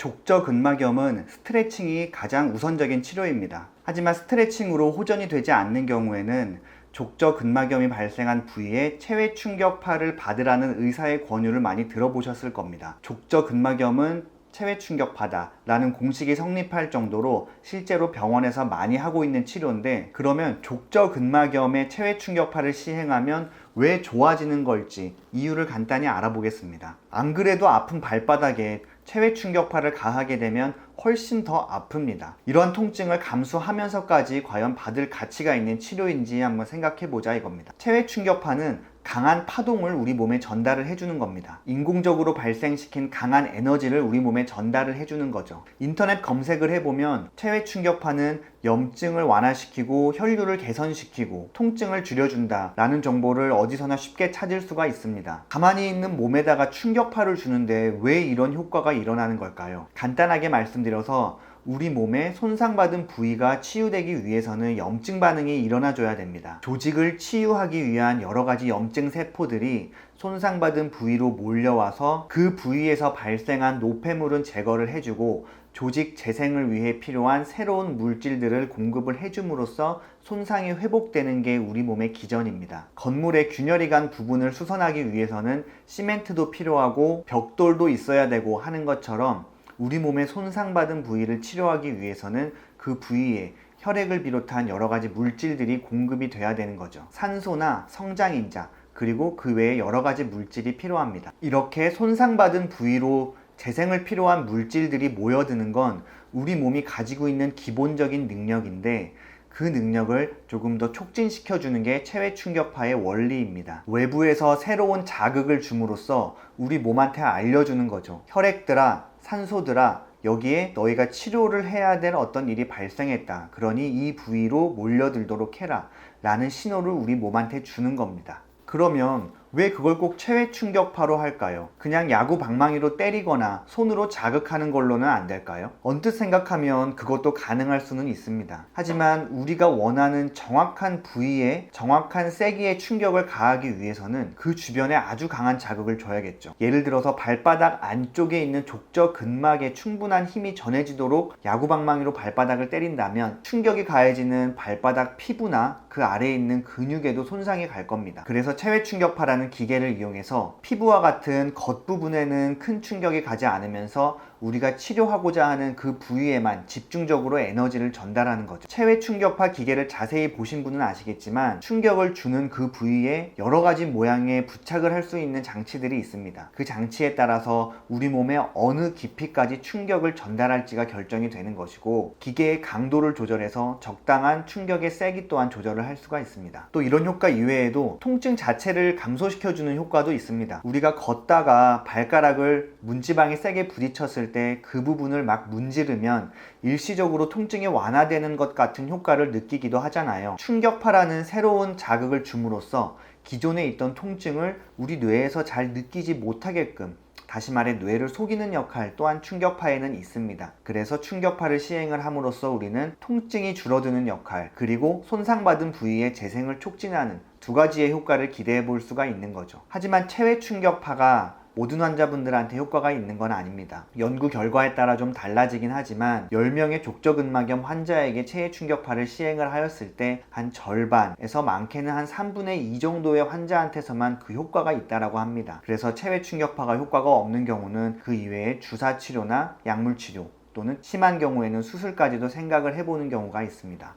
족저근막염은 스트레칭이 가장 우선적인 치료입니다. 하지만 스트레칭으로 호전이 되지 않는 경우에는 족저근막염이 발생한 부위에 체외 충격파를 받으라는 의사의 권유를 많이 들어보셨을 겁니다. 족저근막염은 체외 충격파다 라는 공식이 성립할 정도로 실제로 병원에서 많이 하고 있는 치료인데, 그러면 족저근막염의 체외 충격파를 시행하면 왜 좋아지는 걸지 이유를 간단히 알아보겠습니다. 안 그래도 아픈 발바닥에 체외 충격파를 가하게 되면 훨씬 더 아픕니다. 이러한 통증을 감수하면서까지 과연 받을 가치가 있는 치료인지 한번 생각해보자 이겁니다. 체외 충격파는 강한 파동을 우리 몸에 전달을 해주는 겁니다. 인공적으로 발생시킨 강한 에너지를 우리 몸에 전달을 해주는 거죠. 인터넷 검색을 해보면 체외 충격파는 염증을 완화시키고 혈류를 개선시키고 통증을 줄여준다 라는 정보를 어디서나 쉽게 찾을 수가 있습니다. 가만히 있는 몸에다가 충격파를 주는데 왜 이런 효과가 일어나는 걸까요? 간단하게 말씀드려서 우리 몸에 손상받은 부위가 치유되기 위해서는 염증 반응이 일어나줘야 됩니다. 조직을 치유하기 위한 여러가지 염증 세포들이 손상받은 부위로 몰려와서 그 부위에서 발생한 노폐물은 제거를 해주고 조직 재생을 위해 필요한 새로운 물질들을 공급을 해줌으로써 손상이 회복되는 게 우리 몸의 기전입니다. 건물에 균열이 간 부분을 수선하기 위해서는 시멘트도 필요하고 벽돌도 있어야 되고 하는 것처럼 우리 몸의 손상받은 부위를 치료하기 위해서는 그 부위에 혈액을 비롯한 여러가지 물질들이 공급이 돼야 되는 거죠. 산소나 성장인자 그리고 그 외에 여러가지 물질이 필요합니다. 이렇게 손상받은 부위로 재생을 필요한 물질들이 모여드는 건 우리 몸이 가지고 있는 기본적인 능력인데, 그 능력을 조금 더 촉진시켜주는 게 체외 충격파의 원리입니다. 외부에서 새로운 자극을 줌으로써 우리 몸한테 알려주는 거죠. 혈액들아, 산소들아, 여기에 너희가 치료를 해야 될 어떤 일이 발생했다. 그러니 이 부위로 몰려들도록 해라 라는 신호를 우리 몸한테 주는 겁니다. 그러면 왜 그걸 꼭 체외 충격파로 할까요? 그냥 야구 방망이로 때리거나 손으로 자극하는 걸로는 안 될까요? 언뜻 생각하면 그것도 가능할 수는 있습니다. 하지만 우리가 원하는 정확한 부위에 정확한 세기의 충격을 가하기 위해서는 그 주변에 아주 강한 자극을 줘야겠죠. 예를 들어서 발바닥 안쪽에 있는 족저근막에 충분한 힘이 전해지도록 야구 방망이로 발바닥을 때린다면 충격이 가해지는 발바닥 피부나 그 아래에 있는 근육에도 손상이 갈 겁니다. 그래서 체외 충격파라는 기계를 이용해서 피부와 같은 겉부분에는 큰 충격이 가지 않으면서 우리가 치료하고자 하는 그 부위에만 집중적으로 에너지를 전달하는 거죠. 체외 충격파 기계를 자세히 보신 분은 아시겠지만 충격을 주는 그 부위에 여러 가지 모양의 부착을 할 수 있는 장치들이 있습니다. 그 장치에 따라서 우리 몸에 어느 깊이까지 충격을 전달할지가 결정이 되는 것이고, 기계의 강도를 조절해서 적당한 충격의 세기 또한 조절을 할 수가 있습니다. 또 이런 효과 이외에도 통증 자체를 감소시켜주는 효과도 있습니다. 우리가 걷다가 발가락을 문지방에 세게 부딪혔을 때 그 부분을 막 문지르면 일시적으로 통증이 완화되는 것 같은 효과를 느끼기도 하잖아요. 충격파라는 새로운 자극을 줌으로써 기존에 있던 통증을 우리 뇌에서 잘 느끼지 못하게끔, 다시 말해 뇌를 속이는 역할 또한 충격파에는 있습니다. 그래서 충격파를 시행을 함으로써 우리는 통증이 줄어드는 역할, 그리고 손상받은 부위의 재생을 촉진하는 두 가지의 효과를 기대해 볼 수가 있는 거죠. 하지만 체외 충격파가 모든 환자분들한테 효과가 있는 건 아닙니다. 연구 결과에 따라 좀 달라지긴 하지만 10명의 족저근막염 환자에게 체외 충격파를 시행을 하였을 때 한 절반에서 많게는 한 3분의 2 정도의 환자한테서만 그 효과가 있다라고 합니다. 그래서 체외 충격파가 효과가 없는 경우는 그 이외에 주사 치료나 약물 치료 또는 심한 경우에는 수술까지도 생각을 해보는 경우가 있습니다.